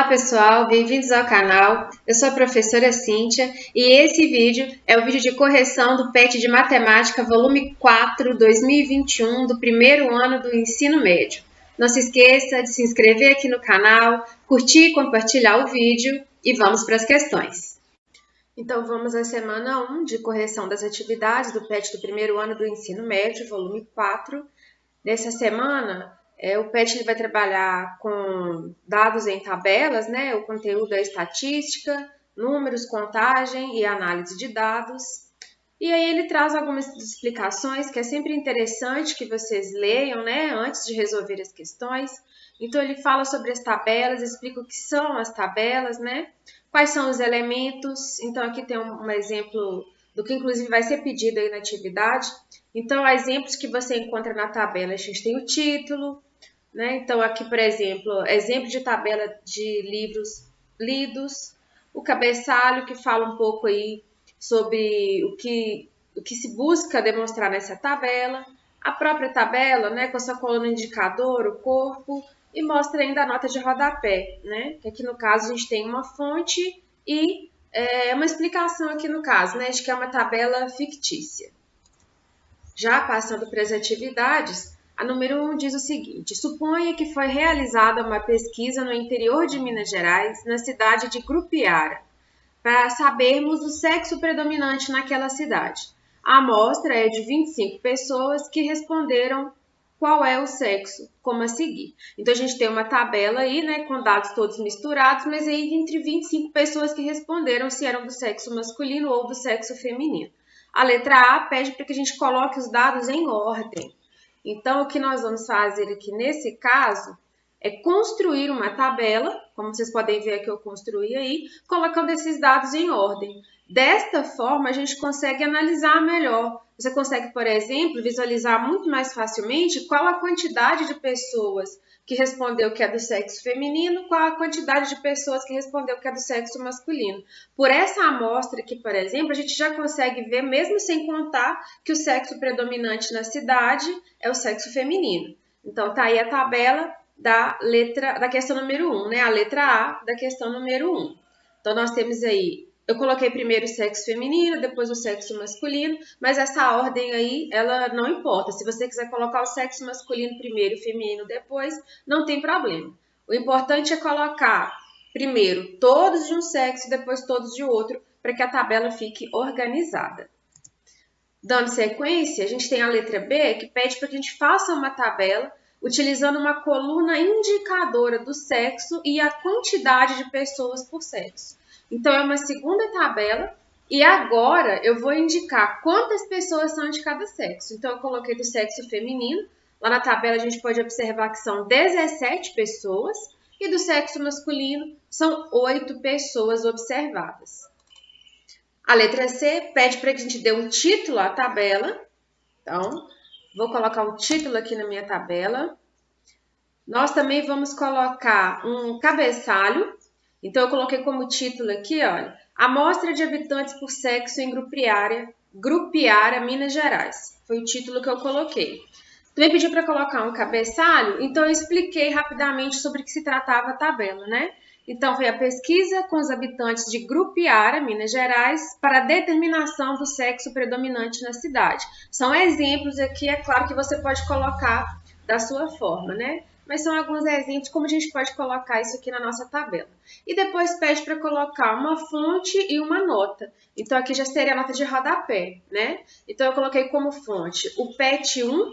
pessoal, bem-vindos ao canal. Eu sou a professora Cíntia e esse vídeo é o vídeo de correção do PET de Matemática, volume 4, 2021, do primeiro ano do ensino médio. Não se esqueça de se inscrever aqui no canal, curtir e compartilhar o vídeo e vamos para as questões. Então vamos à semana 1 de correção das atividades do PET do primeiro ano do ensino médio, volume 4. Nessa semana, o PET ele vai trabalhar com dados em tabelas, né? O conteúdo é estatística, números, contagem e análise de dados. E aí ele traz algumas explicações que é sempre interessante que vocês leiam, né? Antes de resolver as questões. Então ele fala sobre as tabelas, explica o que são as tabelas, né? Quais são os elementos. Então aqui tem um exemplo do que inclusive vai ser pedido aí na atividade. Então, exemplos que você encontra na tabela, a gente tem o título, né? Então, aqui, por exemplo, exemplo de tabela de livros lidos, o cabeçalho, que fala um pouco aí sobre o que se busca demonstrar nessa tabela, a própria tabela, né, com a sua coluna indicador, o corpo, e mostra ainda a nota de rodapé, né? Que aqui no caso a gente tem uma fonte e uma explicação aqui no caso, né, de que é uma tabela fictícia. Já passando para as atividades, a número 1 diz o seguinte: suponha que foi realizada uma pesquisa no interior de Minas Gerais, na cidade de Grupiara, para sabermos o sexo predominante naquela cidade. A amostra é de 25 pessoas que responderam qual é o sexo, como a seguir. Então, a gente tem uma tabela aí, né, com dados todos misturados, mas aí entre 25 pessoas que responderam se eram do sexo masculino ou do sexo feminino. A letra A pede para que a gente coloque os dados em ordem. Então, o que nós vamos fazer aqui nesse caso é construir uma tabela, como vocês podem ver aqui eu construí aí, colocando esses dados em ordem. Desta forma, a gente consegue analisar melhor. Você consegue, por exemplo, visualizar muito mais facilmente qual a quantidade de pessoas que respondeu que é do sexo feminino, qual a quantidade de pessoas que respondeu que é do sexo masculino. Por essa amostra aqui, por exemplo, a gente já consegue ver, mesmo sem contar, que o sexo predominante na cidade é o sexo feminino. Então, tá aí a tabela da questão número 1, né? A letra A da questão número 1. Então, nós temos aí, eu coloquei primeiro o sexo feminino, depois o sexo masculino, mas essa ordem aí, ela não importa. Se você quiser colocar o sexo masculino primeiro e feminino depois, não tem problema. O importante é colocar primeiro todos de um sexo, depois todos de outro, para que a tabela fique organizada. Dando sequência, a gente tem a letra B, que pede para que a gente faça uma tabela utilizando uma coluna indicadora do sexo e a quantidade de pessoas por sexo. Então, é uma segunda tabela e agora eu vou indicar quantas pessoas são de cada sexo. Então, eu coloquei do sexo feminino. Lá na tabela a gente pode observar que são 17 pessoas e do sexo masculino são 8 pessoas observadas. A letra C pede para que a gente dê um título à tabela. Então, vou colocar um título aqui na minha tabela. Nós também vamos colocar um cabeçalho. Então, eu coloquei como título aqui, olha, amostra de habitantes por sexo em Grupiara, Minas Gerais. Foi o título que eu coloquei. Também pediu para colocar um cabeçalho, então eu expliquei rapidamente sobre o que se tratava a tabela, né? Então, foi a pesquisa com os habitantes de Grupiara, Minas Gerais, para a determinação do sexo predominante na cidade. São exemplos aqui, é claro que você pode colocar da sua forma, né? Mas são alguns exemplos como a gente pode colocar isso aqui na nossa tabela. E depois pede para colocar uma fonte e uma nota. Então, aqui já seria a nota de rodapé, né? Então, eu coloquei como fonte o PET 1,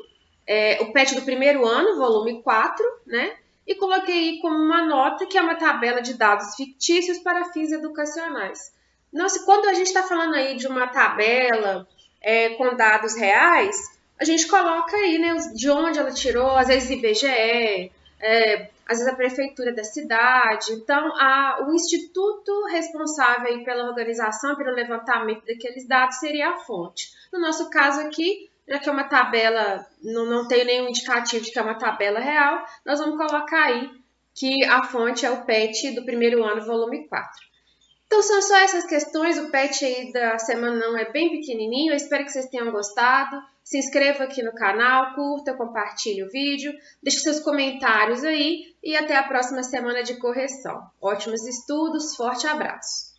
o PET do primeiro ano, volume 4, né? E coloquei aí como uma nota que é uma tabela de dados fictícios para fins educacionais. Nossa, quando a gente está falando aí de uma tabela com dados reais, a gente coloca aí, né, de onde ela tirou, às vezes IBGE, às vezes a prefeitura da cidade. Então, o instituto responsável aí pela organização, pelo levantamento daqueles dados seria a fonte. No nosso caso aqui, já que é uma tabela, não tem nenhum indicativo de que é uma tabela real, nós vamos colocar aí que a fonte é o PET do primeiro ano, volume 4. Então, são só essas questões, o PET aí da semana não é bem pequenininho, eu espero que vocês tenham gostado. Se inscreva aqui no canal, curta, compartilhe o vídeo, deixe seus comentários aí e até a próxima semana de correção. Ótimos estudos, forte abraço!